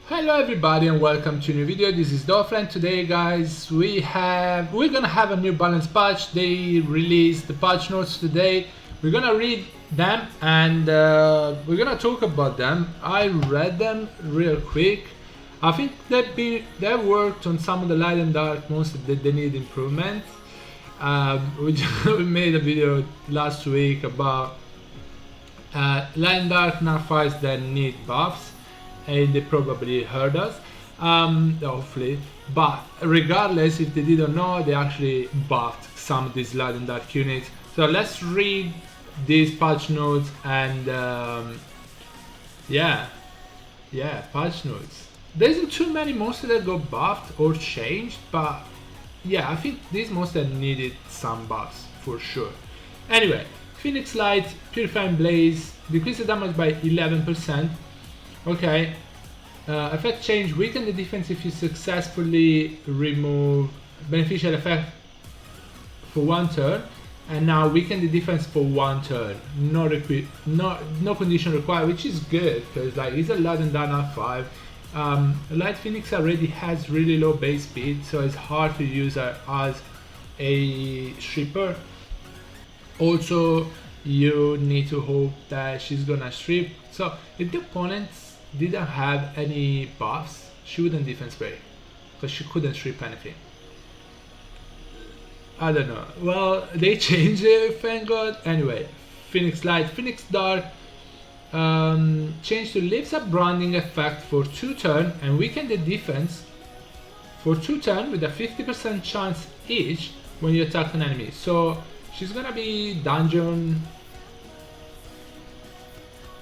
Hello everybody and welcome to a new video. This is Dolphin. Today guys we're gonna have a new balance patch. They released the patch notes today. We're gonna read them and we're gonna talk about them. I read them real quick. I think they worked on some of the light and dark monsters that they need improvement. We made a video last week about light and dark Narfights that need buffs, and they probably heard us, hopefully. But regardless if they did or not, they actually buffed some of these light and dark units. So let's read these patch notes and patch notes. There isn't too many monsters that got buffed or changed, but yeah, I think these monsters needed some buffs for sure. Anyway, Phoenix Light, Purifying Blaze, decrease the damage by 11%. Okay, effect change, weaken the defense if you successfully remove beneficial effect for one turn, and now weaken the defense for one turn. No condition required, which is good because like it's a light and dark 5. Light Phoenix already has really low base speed, so it's hard to use her as a stripper. Also, you need to hope that she's gonna strip. So if the opponents didn't have any buffs, she wouldn't defense break because she couldn't strip anything. I don't know. Well, they changed it, thank God. Anyway, Phoenix Light, Phoenix Dark, change to leaves a branding effect for 2 turns and weaken the defense for 2 turns with a 50% chance each when you attack an enemy. So she's gonna be dungeon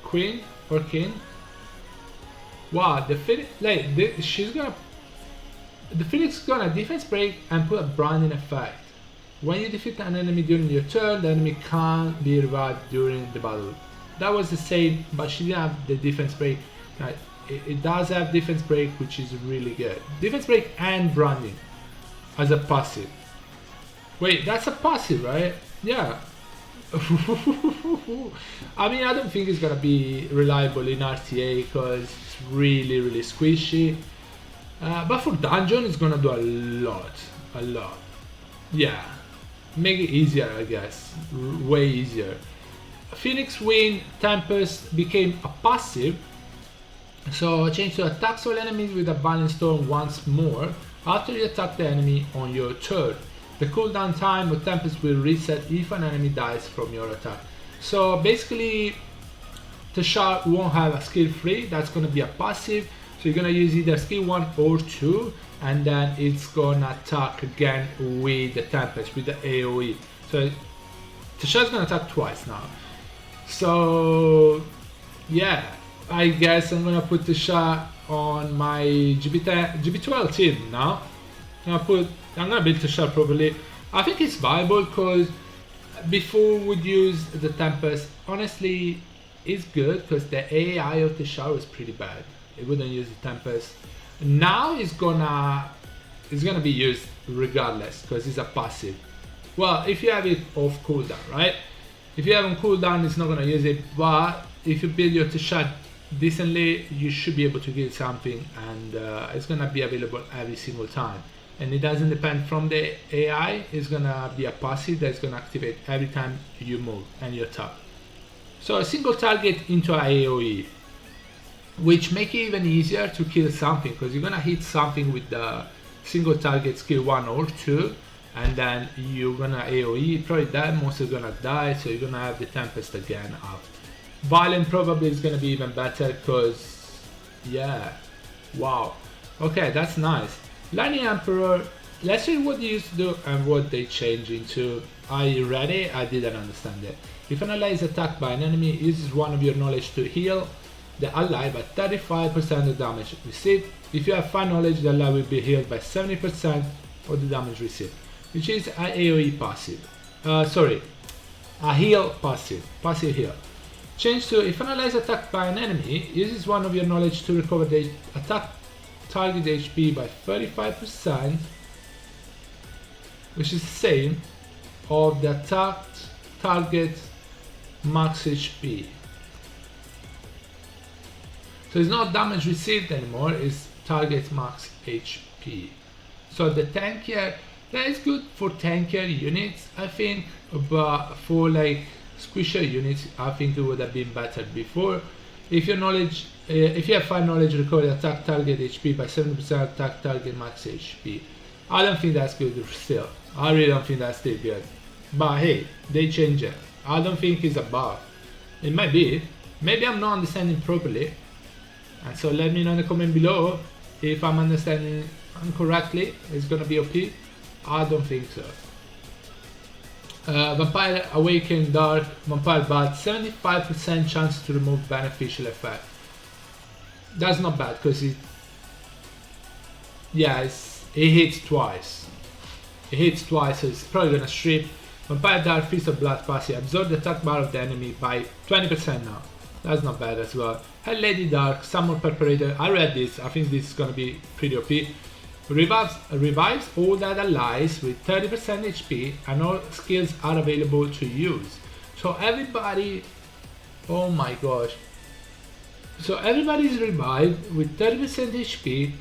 queen or king. Wow, the Phoenix is gonna defense break and put a branding effect. When you defeat an enemy during your turn, the enemy can't be revived during the battle. That was the same, but she didn't have the defense break. Right? It does have defense break, which is really good. Defense break and branding as a passive. Wait, that's a passive, right? Yeah. I mean, I don't think it's gonna be reliable in RTA because it's really squishy. But for dungeon, it's gonna do a lot. Yeah, make it easier, I guess, way easier. Phoenix Wind Tempest became a passive, so change to attacks all enemies with a Violent Storm once more after you attack the enemy on your turn. The cooldown time of Tempest will reset if an enemy dies from your attack. So basically, Tashar won't have a skill 3, that's going to be a passive. So you're going to use either skill 1 or 2, and then it's going to attack again with the Tempest, with the AoE. So Tashar's going to attack twice now. So yeah, I guess I'm going to put Tashar on my GB12 team now. I'm gonna build Tashar probably. I think it's viable because before would use the Tempest. Honestly, it's good because the AI of Tashar was pretty bad. It wouldn't use the Tempest. Now it's gonna be used regardless because it's a passive. Well, if you have it off cooldown, right? If you have on cooldown, it's not gonna use it. But if you build your Tashar decently, you should be able to get something, and it's gonna be available every single time. And it doesn't depend from the AI, it's gonna be a passive that's gonna activate every time you move and you attack. So a single target into a AoE, which make it even easier to kill something because you're gonna hit something with the single target skill 1 or 2, and then you're gonna AoE, probably that monster's gonna die, so you're gonna have the Tempest again up. Violent probably is gonna be even better because, yeah, wow. Okay, that's nice. Lightning Emperor, let's see what they used to do and what they changed into. Are you ready? I didn't understand it. If an ally is attacked by an enemy, uses one of your knowledge to heal the ally by 35% of damage received. If you have 5 knowledge, the ally will be healed by 70% of the damage received, which is an AoE passive. A heal passive heal. Change to, if an ally is attacked by an enemy, uses one of your knowledge to recover the attack target HP by 35%, which is the same of the attacked target max HP. So it's not damage received anymore, it's target max HP. So the tankier, that is good for tankier units, I think, but for like squishier units, I think it would have been better before. If your knowledge, if you have 5 knowledge, recover attack target HP by 70%, attack target max HP. I don't think that's good still. I really don't think that's still good. But hey, they change it. I don't think it's a bug. It might be. Maybe I'm not understanding properly. And so let me know in the comment below if I'm understanding incorrectly. It's gonna be OP. I don't think so. Vampire Awaken Dark, Vampire Bat, 75% chance to remove beneficial effect. That's not bad because it hits twice. It hits twice, so it's probably gonna strip. Vampire Dark, Feast of Blood passive, absorb the attack bar of the enemy by 20% now. That's not bad as well. Hell Lady Dark, Summon Preparator. I read this, I think this is gonna be pretty OP. Revives all that allies with 30% HP and all skills are available to use. So everybody, oh my gosh. So everybody is revived with 30% HP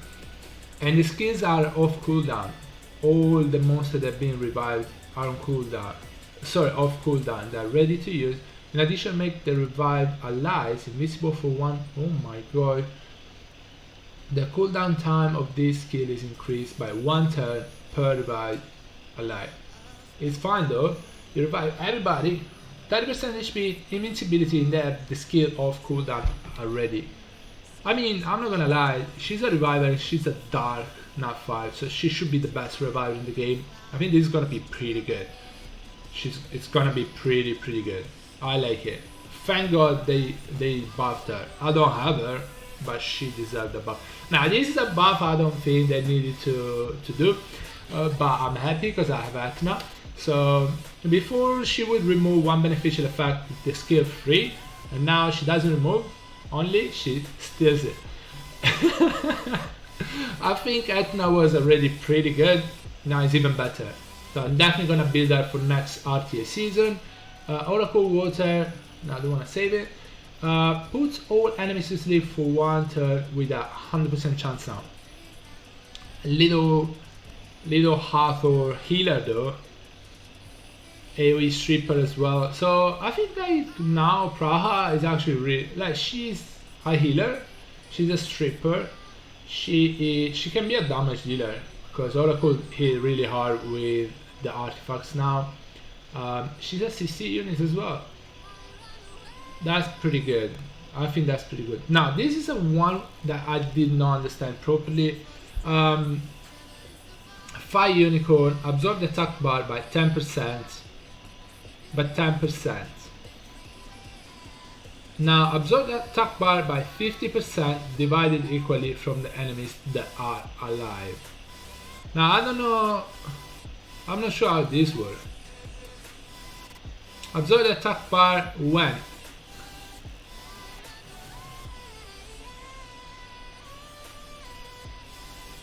and the skills are off cooldown. All the monsters that have been revived are on cooldown. Sorry, off cooldown. They're ready to use. In addition, make the revived allies invisible for one. Oh my god. The cooldown time of this skill is increased by 1 turn per revived ally. It's fine though. You revive everybody. 30% HP, invincibility, and they have the skill off cooldown already. I mean, I'm not gonna lie, she's a reviver and she's a dark, not 5, so she should be the best reviver in the game. I think this is gonna be pretty good. It's gonna be pretty good. I like it. Thank God they buffed her. I don't have her, but she deserved the buff. Now this is a buff I don't think they needed to do, but I'm happy because I have Athena. So before she would remove one beneficial effect with the skill 3, and now she doesn't remove, only she steals it. I think Athena was already pretty good, now it's even better. So I'm definitely gonna build that for next RTA season. Oracle Water, now I don't wanna save it. Puts all enemies to sleep for 1 turn with a 100% chance now. Little Hathor healer though. AoE stripper as well. So I think like now Praha is actually really, like, she's a healer, she's a stripper, she can be a damage dealer because Oracle hit really hard with the artifacts now. She's a CC unit as well. That's pretty good. I think that's pretty good. Now this is a one that I did not understand properly. Fire Unicorn, absorb the attack bar by 10%. But 10%. Now absorb the attack bar by 50% divided equally from the enemies that are alive. Now I don't know, I'm not sure how this works. Absorb the attack bar when?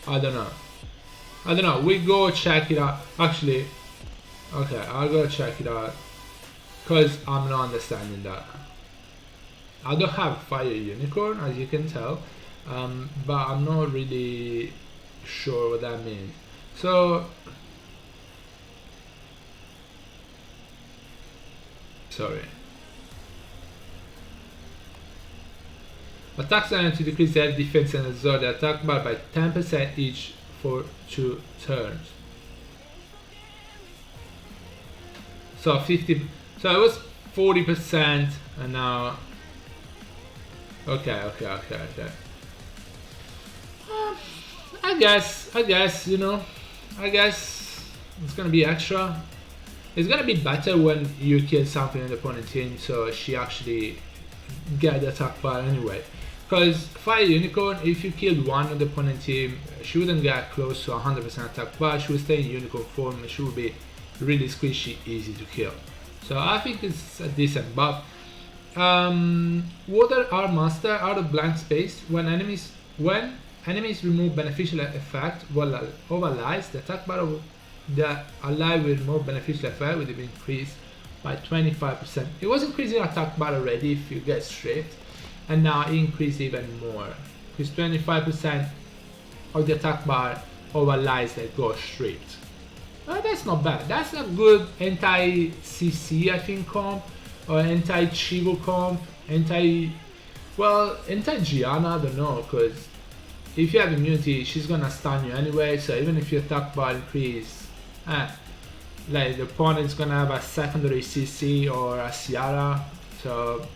I don't know, we go check it out. Actually, okay, I'll go check it out because I'm not understanding that. I don't have Fire Unicorn, as you can tell, but I'm not really sure what that means. So, sorry. Attacks are to decrease their defense and absorb the attack bar by 10% each for 2 turns. So 50. So it was 40%, and now. Okay. I guess you know. I guess it's gonna be extra. It's gonna be better when you kill something in the opponent team, so she actually get the attack bar anyway. Because Fire Unicorn, if you killed one on the opponent team, she wouldn't get close to 100% attack bar. She would stay in unicorn form and she would be really squishy, easy to kill. So I think it's a decent buff. Water Art Master, out of blank space. When enemies remove beneficial effect of allies, the attack bar of the ally with more beneficial effect will be increased by 25%. It was increasing attack bar already if you get stripped. and now increase even more. Increase 25% of the attack bar of allies that go stripped. That's not bad. That's a good anti-CC, I think, comp, or anti-Chivo comp, anti-Gianna, I don't know, because if you have immunity, she's gonna stun you anyway, so even if your attack bar increase, like the opponent's gonna have a secondary CC or a Ciara, so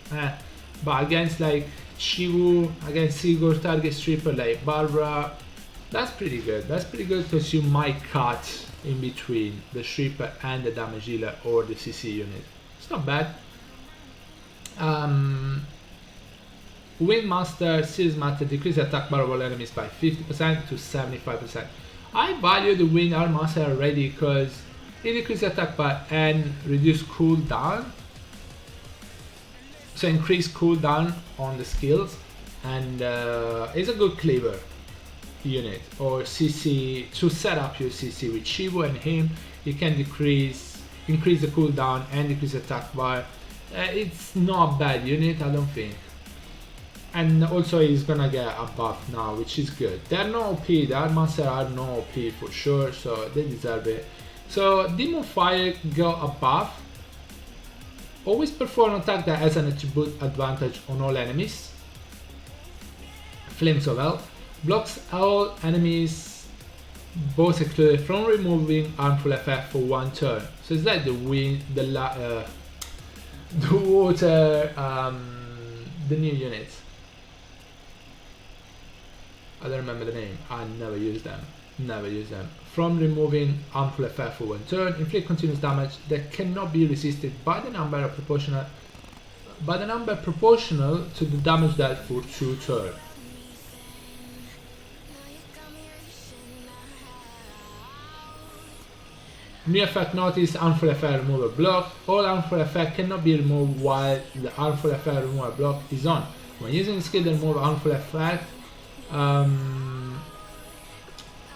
but against like Chivu, against Sigurd target stripper like Barbara, that's pretty good. That's pretty good because you might cut in between the stripper and the damage dealer or the CC unit. It's not bad. Windmaster, Series Master, decrease the attack bar of all enemies by 50% to 75%. I value the Wind Arm Master already because it decreases attack bar and reduce cooldown. So increase cooldown on the skills, and it's a good cleaver unit or CC to set up your CC with Shivu and him. You can increase the cooldown and decrease attack bar. It's not a bad unit, I don't think. And also he's gonna get a buff now, which is good. They're no OP, the Armmaster are no OP for sure, so they deserve it. So Demon Fire got a buff. Always perform an attack that has an attribute advantage on all enemies. Flames of Hell blocks all enemies, both excluded, from removing harmful effect for 1 turn. So it's like the wind, the water, the new units. I don't remember the name. I never use them. From removing harmful effect for 1 turn, inflict continuous damage that cannot be resisted by the number proportional to the damage dealt for 2 turns. New effect notice, harmful effect remover block. All harmful effect cannot be removed while the harmful effect remover block is on. When using the skill to remove harmful effect,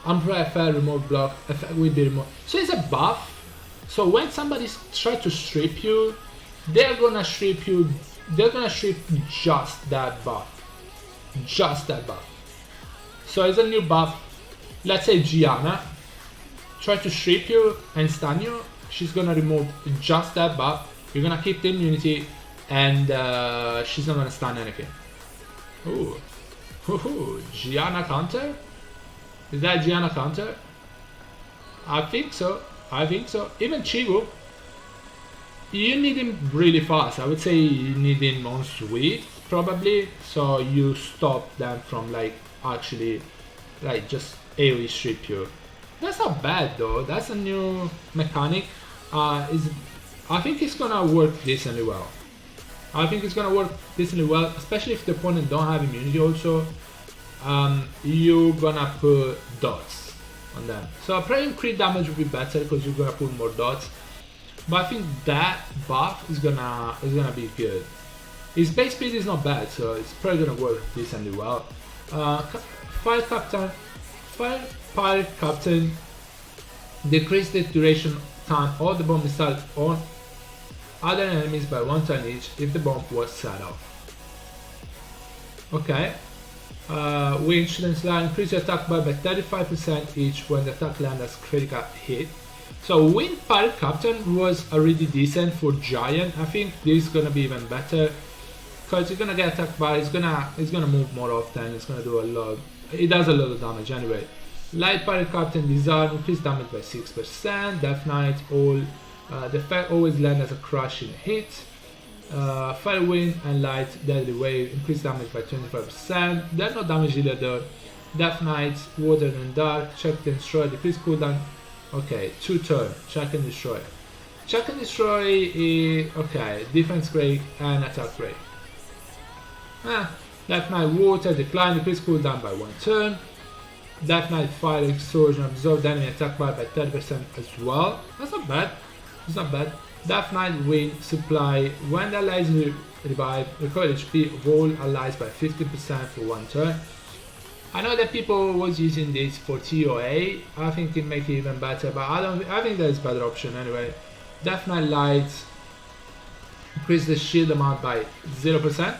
harmful effect remove block effect will be removed. So it's a buff. So when somebody tries to strip you, they're gonna strip just that buff. So it's a new buff. Let's say Gianna try to strip you and stun you, she's gonna remove just that buff. You're gonna keep the immunity, and she's not gonna stun anything. Ooh, Gianna counter? Is that Gianna counter? I think so. Even Chigu, you need him really fast. I would say you need him on sweep probably, so you stop them from like actually like just AoE strip you. That's not bad though. That's a new mechanic. I think it's gonna work decently well. Especially if the opponent don't have immunity also. You're gonna put dots on them. So probably crit damage would be better because you're gonna put more dots. But I think that buff is gonna be good. His base speed is not bad, so it's probably gonna work decently well. Fire Captain decrease the duration time of the bomb missile on other enemies by 1 turn each if the bomb was set off. Okay. Wind Shooting Slide increase your attack bar by 35% each when the attack lands as critical hit. So Wind Pirate Captain was already decent for Giant. I think this is gonna be even better because you're gonna get attack bar. It's gonna move more often. It's gonna do a lot. It does a lot of damage anyway. Light Pirate Captain Disarm increase damage by 6%. Death Knight the effect always land as a crushing hit. Fire Wind and Light Deadly Wave increase damage by 25%. There's no damage dealer though. Death Knight, Water and Dark, Check and Destroy, decrease cooldown. Okay, 2 turn, Check and Destroy. Check and Destroy is okay, defense break and attack break. Death Knight Water, decline, decrease cooldown by 1 turn. Death Knight Fire Explosion, absorb enemy attack bar by 30% as well. That's not bad. Death Knight Wind Supply, when the allies revive, recover HP of all allies by 50% for 1 turn. I know that people was using this for TOA. I think it make it even better, but I think there's a better option anyway. Death Knight Light increase the shield amount by 0%.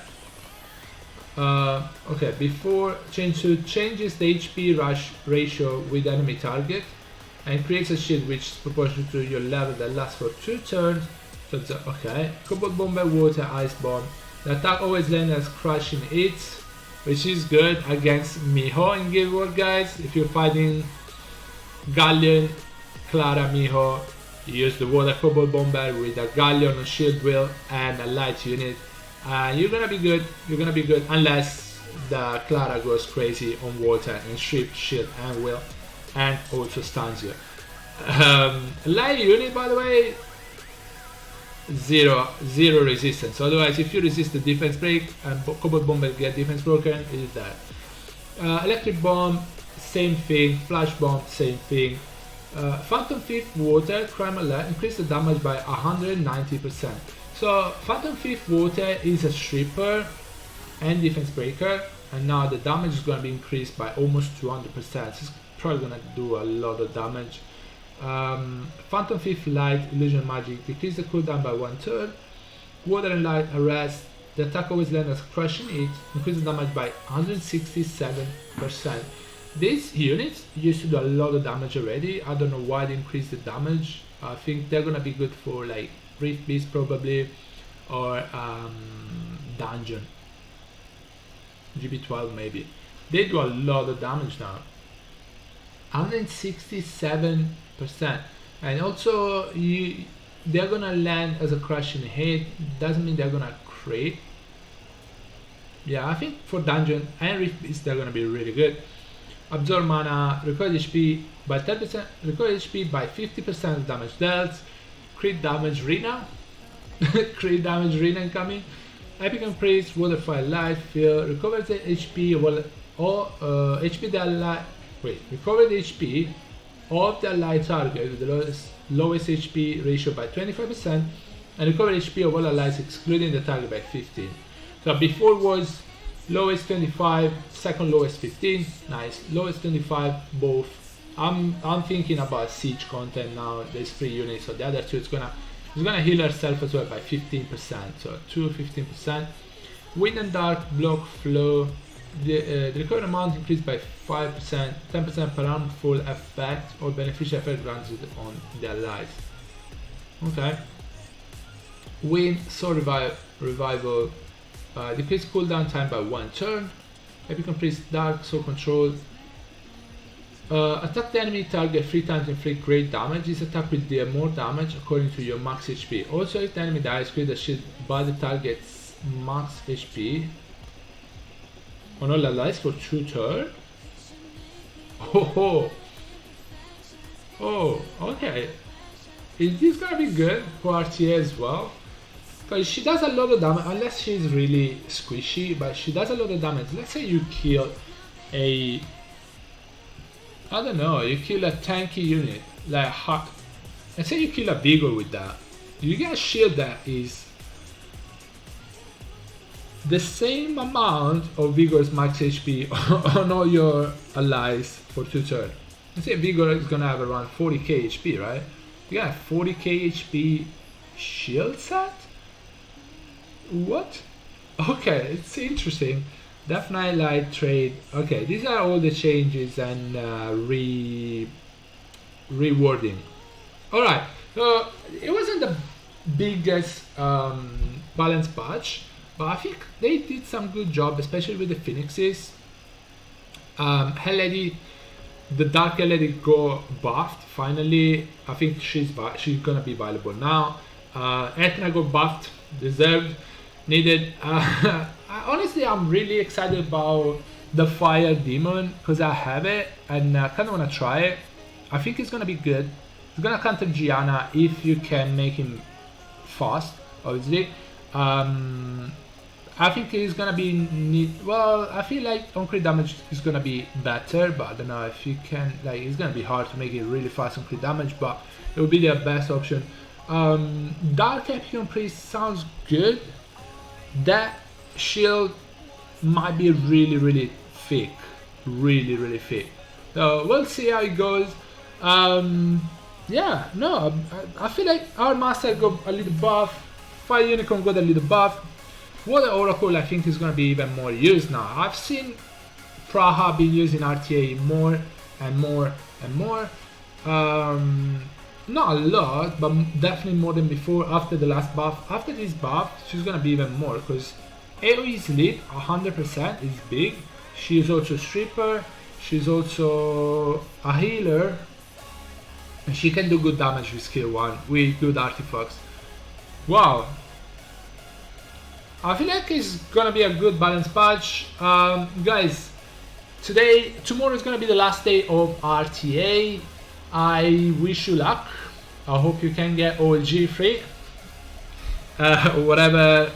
Okay, before changes the HP rush ratio with enemy target and creates a shield which is proportional to your level that lasts for 2 turns. So it's okay. Cobalt Bomber, Water, Ice Bomb. The attack always lands as crushing hits, which is good against Miho in Guild Wars, guys. If you're fighting Galleon, Clara, Miho, you use the Water Cobalt Bomber with a Galleon, a Shield Wheel, and a light unit. You're gonna be good. You're gonna be good unless the Clara goes crazy on water and strip, shield, and wheel, and also stuns you. Light unit, by the way, zero resistance. Otherwise, if you resist the defense break and Cobalt Bomber get defense broken, it is that. Electric Bomb, same thing. Flash Bomb, same thing. Phantom Thief Water, Crime Alert, increase the damage by 190%. So Phantom Thief Water is a stripper and defense breaker, and now the damage is going to be increased by almost 200%. It's probably going to do a lot of damage. Phantom Thief Light, Illusion Magic, decrease the cooldown by 1/3. Water and Light Arrest, the attack always lands as crushing hit, increase the damage by 167%. These units used to do a lot of damage already. I don't know why they increased the damage. I think they're gonna be good for like Rift Beast probably, or Dungeon. GB12 maybe. They do a lot of damage now. 167%. And also they're gonna land as a crushing hit. Doesn't mean they're gonna crit. Yeah, I think for Dungeon and Rift Beast they're gonna be really good. Absorb mana, recoil HP by 10%, recoil HP by 50% damage dealt, crit damage Rina, crit damage Rina incoming, epic increase, water, fire, light, fear, recover the HP HP that light, recover the HP of the light target with the lowest HP ratio by 25%, and recover HP of all allies excluding the target by 15. So before was lowest 25, second lowest 15, nice. Lowest 25, both. I'm thinking about siege content now. There's 3 units, so the other 2 it's gonna heal herself as well by 15%. So 15%. Wind and dark block flow. The recovery amount increased by 5%, 10% per round full effect or beneficial effect granted on the allies. Okay. Wind, soul revival. Decrease cooldown time by 1 turn. Epic increase dark soul control. Attack the enemy target 3 times and inflict great damage. This attack will deal more damage according to your max HP. Also, if the enemy dies, create a shield by the target's max HP on all allies for 2 turns. Oh, okay. Is this gonna be good for RTA as well? Because she does a lot of damage, unless she's really squishy, but she does a lot of damage. Let's say you kill a, I don't know, you kill a tanky unit, like let's say you kill a Vigor with that. You get a shield that is the same amount of Vigor's max HP on all your allies for 2 turns. Let's say Vigor is gonna have around 40k HP, right? You got a 40k HP shield set? What? Okay, it's interesting. Definitely light trade. Okay, these are all the changes and rewarding. Alright, so it wasn't the biggest balance patch, but I think they did some good job, especially with the Phoenixes. Hell Lady, the Dark Hell Lady go buffed finally. I think she's gonna be viable now. Ethna got buffed, deserved. Needed. Honestly, I'm really excited about the Fire Demon because I have it and I kind of want to try it. I think it's going to be good. It's going to counter Gianna if you can make him fast, obviously. I think it's going to be well, I feel like on crit damage is going to be better, but I don't know if you can, like, it's going to be hard to make it really fast on crit damage, but it would be the best option. Dark Epic Priest sounds good. That shield might be really thick, really thick. So we'll see how it goes. Yeah, no, I feel like our master got a little buff, Fire Unicorn got a little buff. Water Oracle I think is gonna be even more used now. I've seen Praha being used in RTA more and more and more. Not a lot, but definitely more than before after the last buff. After this buff, she's gonna be even more because AoE's lit 100% is big. She is also a stripper, she's also a healer, and she can do good damage with skill 1 with good artifacts. Wow. I feel like it's gonna be a good balance patch. Guys, tomorrow is gonna be the last day of RTA. I wish you luck. I hope you can get OLG free. Whatever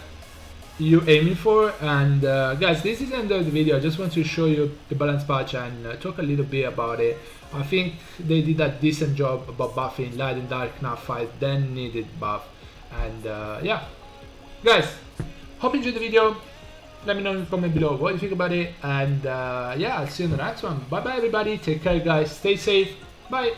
you're aiming for. And guys, this is the end of the video. I just want to show you the balance patch and talk a little bit about it. I think they did a decent job about buffing Light and Dark Knife fight, then needed buff. And yeah, guys, hope you enjoyed the video. Let me know in the comment below what you think about it. And yeah, I'll see you in the next one. Bye bye everybody. Take care guys. Stay safe. Bye.